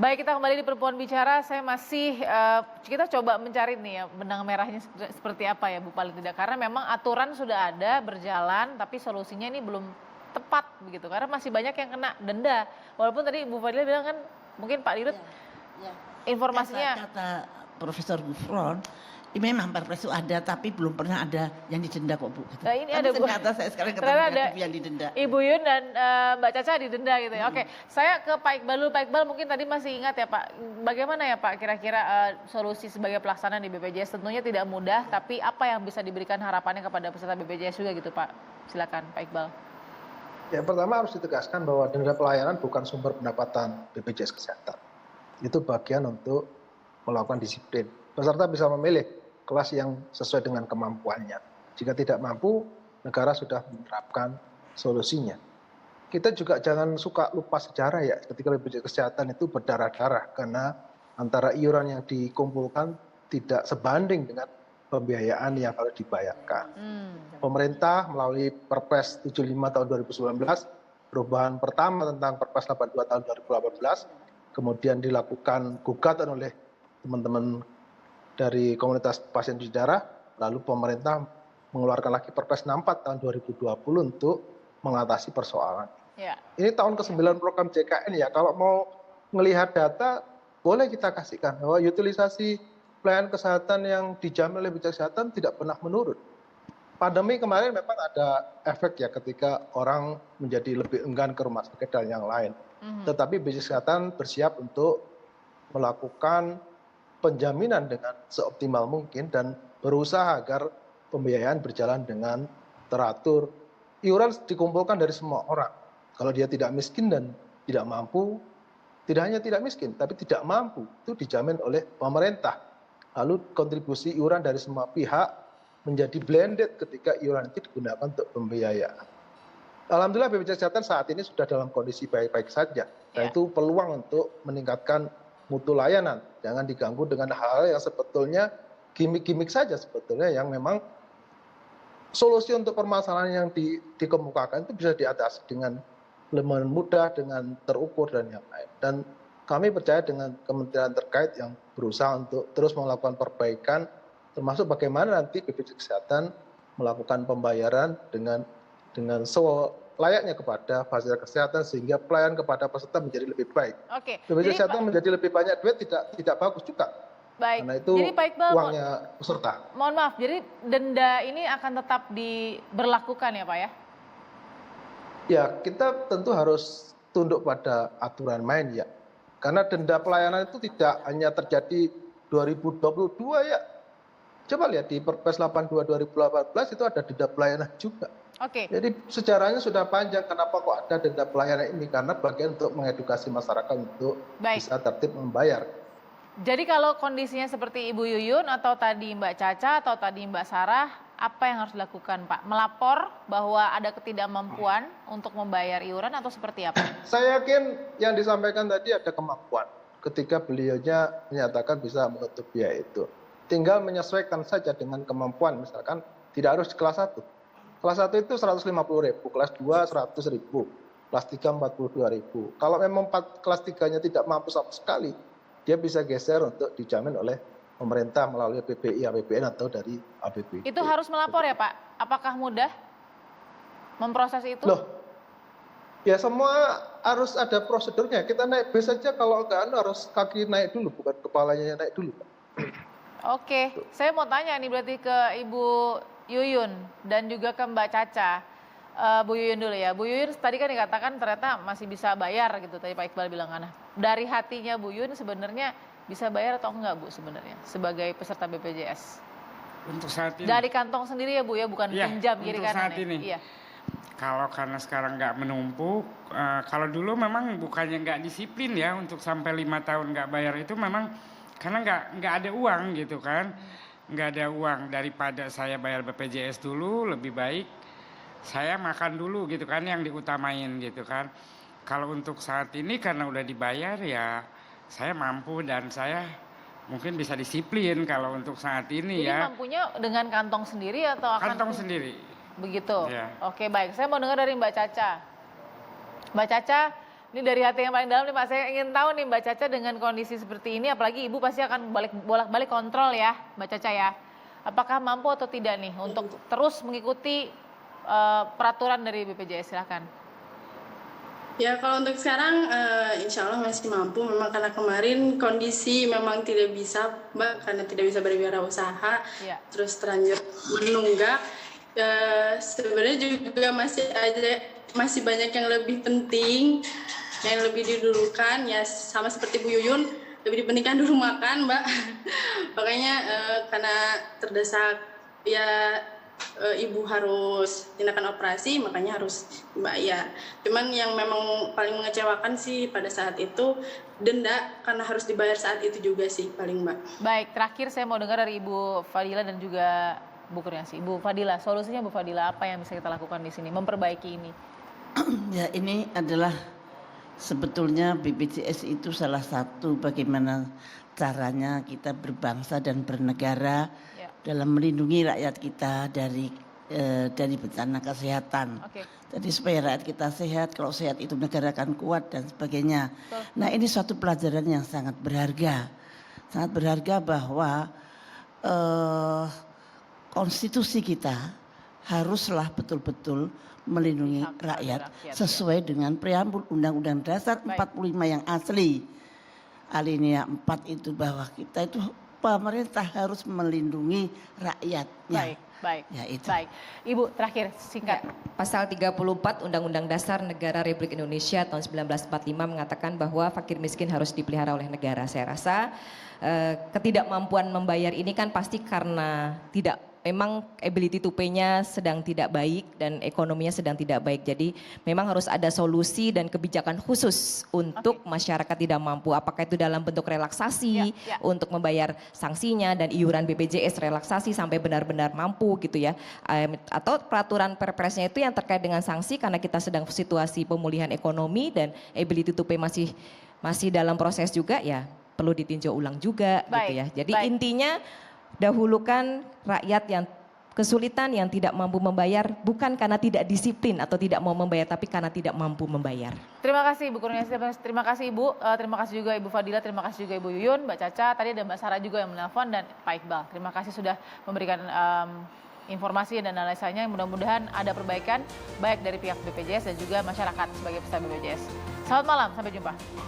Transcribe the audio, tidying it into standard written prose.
Baik, kita kembali di Perempuan Bicara. Saya masih kita coba mencari nih ya benang merahnya seperti apa ya Bu, paling tidak, karena memang aturan sudah ada berjalan tapi solusinya ini belum tepat begitu, karena masih banyak yang kena denda. Walaupun tadi Bu Fadila bilang kan mungkin Pak Dirut informasinya kata Profesor Gufron, memang perpres itu ada tapi belum pernah ada yang didenda kok Bu. Nah, ini ada Bu. Ternyata saya sekarang Ternyata ada ketemu yang didenda. Ibu Yun dan Mbak Caca didenda gitu ya. Oke, saya ke Pak Iqbal dulu. Pak Iqbal mungkin tadi masih ingat ya Pak, bagaimana ya Pak kira-kira solusi sebagai pelaksanaan di BPJS? Tentunya tidak mudah, tapi apa yang bisa diberikan harapannya kepada peserta BPJS juga gitu Pak? Silakan Pak Iqbal. Ya, pertama harus ditegaskan bahwa denda pelayanan bukan sumber pendapatan BPJS Kesehatan. Itu bagian untuk melakukan disiplin. Peserta bisa memilih kelas yang sesuai dengan kemampuannya. Jika tidak mampu, negara sudah menerapkan solusinya. Kita juga jangan suka lupa sejarah ya, ketika BPJS Kesehatan itu berdarah-darah karena antara iuran yang dikumpulkan tidak sebanding dengan pembiayaan yang harus dibayarkan. Pemerintah melalui Perpres 75 tahun 2019, perubahan pertama tentang Perpres 82 tahun 2018, kemudian dilakukan gugatan oleh teman-teman dari komunitas pasien cuci darah, lalu pemerintah mengeluarkan lagi Perpres 64 tahun 2020 untuk mengatasi persoalan. Ya. Ini tahun ke-9 program JKN ya, kalau mau melihat data, boleh kita kasihkan bahwa utilisasi pelayanan kesehatan yang dijamin oleh BPJS Kesehatan tidak pernah menurun. Pandemi kemarin memang ada efek ya ketika orang menjadi lebih enggan ke rumah sakit dan yang lain. Tetapi BPJS Kesehatan bersiap untuk melakukan penjaminan dengan seoptimal mungkin dan berusaha agar pembiayaan berjalan dengan teratur. Iuran dikumpulkan dari semua orang. Kalau dia tidak miskin dan tidak mampu, tidak hanya tidak miskin, tapi tidak mampu, itu dijamin oleh pemerintah. Lalu kontribusi iuran dari semua pihak menjadi blended ketika iuran itu digunakan untuk pembiayaan. Alhamdulillah BPJS Kesehatan saat ini sudah dalam kondisi baik-baik saja. Dan itu peluang untuk meningkatkan mutu layanan, jangan diganggu dengan hal-hal yang sebetulnya gimmick-gimmick saja sebetulnya, yang memang solusi untuk permasalahan yang dikemukakan itu bisa diatasi dengan lebih mudah, dengan terukur dan yang lain. Dan kami percaya dengan kementerian terkait yang berusaha untuk terus melakukan perbaikan, termasuk bagaimana nanti BPJS Kesehatan melakukan pembayaran dengan layaknya kepada fasilitas kesehatan sehingga pelayanan kepada peserta menjadi lebih baik. Oke. BPJS Kesehatan menjadi lebih banyak duit tidak bagus juga. Baik. Karena itu jadi Pak Iqbal, uangnya peserta. Mohon maaf, jadi denda ini akan tetap diberlakukan ya Pak ya? Ya, kita tentu harus tunduk pada aturan main ya. Karena denda pelayanan itu tidak hanya terjadi 2022 ya. Coba lihat di Perpres 82 2018 itu ada denda pelayanan juga. Oke. Jadi sejarahnya sudah panjang, kenapa kok ada denda pelayanan ini? Karena bagian untuk mengedukasi masyarakat untuk bisa tertib membayar. Jadi kalau kondisinya seperti Ibu Yuyun atau tadi Mbak Caca atau tadi Mbak Sarah, apa yang harus dilakukan Pak? Melapor bahwa ada ketidakmampuan untuk membayar iuran atau seperti apa? Saya yakin yang disampaikan tadi ada kemampuan ketika beliaunya menyatakan bisa menutup biaya itu. Tinggal menyesuaikan saja dengan kemampuan, misalkan tidak harus di kelas 1. Kelas 1 itu 150.000, kelas 2 100.000, kelas 3 42.000. Kalau memang kelas 3-nya tidak mampu sama sekali, dia bisa geser untuk dijamin oleh pemerintah melalui PPI, APBN atau dari APBD. Itu harus melapor ya Pak? Apakah mudah memproses itu? Loh, ya semua harus ada prosedurnya. Kita naik bis saja kalau enggak harus kaki naik dulu, bukan kepalanya naik dulu Pak. Oke, saya mau tanya nih berarti ke Ibu Yuyun dan juga ke Mbak Caca. Bu Yuyun dulu ya. Bu Yuyun tadi kan dikatakan ternyata masih bisa bayar gitu, tadi Pak Iqbal bilang kan. Dari hatinya Bu Yuyun sebenarnya bisa bayar atau enggak Bu sebenarnya sebagai peserta BPJS? Untuk saat ini. Dari kantong sendiri ya Bu ya, bukan pinjam kiri kanan saat ini. Iya. Kalau karena sekarang nggak menumpuk, kalau dulu memang bukannya nggak disiplin ya untuk sampai 5 tahun nggak bayar itu memang karena nggak ada uang gitu kan. Nggak ada uang, daripada saya bayar BPJS dulu lebih baik saya makan dulu gitu kan, yang diutamain gitu kan. Kalau untuk saat ini karena udah dibayar ya saya mampu dan saya mungkin bisa disiplin kalau untuk saat ini. Jadi ya. Jadi mampunya dengan kantong sendiri atau akan kantong sendiri. Begitu. Ya. Oke baik, saya mau dengar dari Mbak Caca. Mbak Caca, Ini dari hati yang paling dalam nih Pak, saya ingin tahu nih Mbak Caca dengan kondisi seperti ini, apalagi Ibu pasti akan bolak-balik kontrol ya Mbak Caca ya. Apakah mampu atau tidak nih untuk terus mengikuti peraturan dari BPJS, silakan. Ya kalau untuk sekarang insya Allah masih mampu, memang karena kemarin kondisi memang tidak bisa Mbak, karena tidak bisa berwirausaha, Iya. terus terlanjur menunggak. Sebenarnya juga masih banyak yang lebih penting, yang lebih didulukan, ya sama seperti Bu Yuyun, lebih dipentingkan dulu makan Mbak. Makanya karena terdesak ya ibu harus tindakan operasi, makanya harus bayar. Cuman yang memang paling mengecewakan sih pada saat itu denda, karena harus dibayar saat itu juga sih paling Mbak. Baik, terakhir saya mau dengar dari Ibu Fadila dan juga Bu Kurniasi. Ibu Fadila, solusinya Bu Fadila apa yang bisa kita lakukan di sini memperbaiki ini? Ya ini adalah sebetulnya BPJS itu salah satu bagaimana caranya kita berbangsa dan bernegara Ya. dalam melindungi rakyat kita dari bencana kesehatan. Oke. Jadi supaya rakyat kita sehat, kalau sehat itu negara akan kuat dan sebagainya. Betul. Nah ini suatu pelajaran yang sangat berharga bahwa konstitusi kita haruslah betul-betul melindungi Hak rakyat rakyat, sesuai dengan preambul Undang-Undang Dasar Baik. 45 yang asli. Alinea 4 itu bahwa kita itu pemerintah harus melindungi rakyatnya. Baik. Ya itu. Baik. Ibu terakhir singkat. Pasal 34 Undang-Undang Dasar Negara Republik Indonesia tahun 1945 mengatakan bahwa fakir miskin harus dipelihara oleh negara. Saya rasa ketidakmampuan membayar ini kan pasti karena memang ability to pay-nya sedang tidak baik dan ekonominya sedang tidak baik. Jadi memang harus ada solusi dan kebijakan khusus untuk masyarakat tidak mampu. Apakah itu dalam bentuk relaksasi Ya. untuk membayar sanksinya dan iuran BPJS relaksasi sampai benar-benar mampu gitu ya. Atau peraturan perpresnya itu yang terkait dengan sanksi karena kita sedang situasi pemulihan ekonomi dan ability to pay masih dalam proses juga ya, perlu ditinjau ulang juga gitu ya. Jadi intinya dahulukan rakyat yang kesulitan, yang tidak mampu membayar, bukan karena tidak disiplin atau tidak mau membayar, tapi karena tidak mampu membayar. Terima kasih Ibu Kurniasi, terima kasih Ibu, terima kasih juga Ibu Fadila, terima kasih juga Ibu Yuyun, Mbak Caca, tadi ada Mbak Sarah juga yang menelpon dan Pak Iqbal. Terima kasih sudah memberikan informasi dan analisanya, mudah-mudahan ada perbaikan baik dari pihak BPJS dan juga masyarakat sebagai peserta BPJS. Selamat malam, sampai jumpa.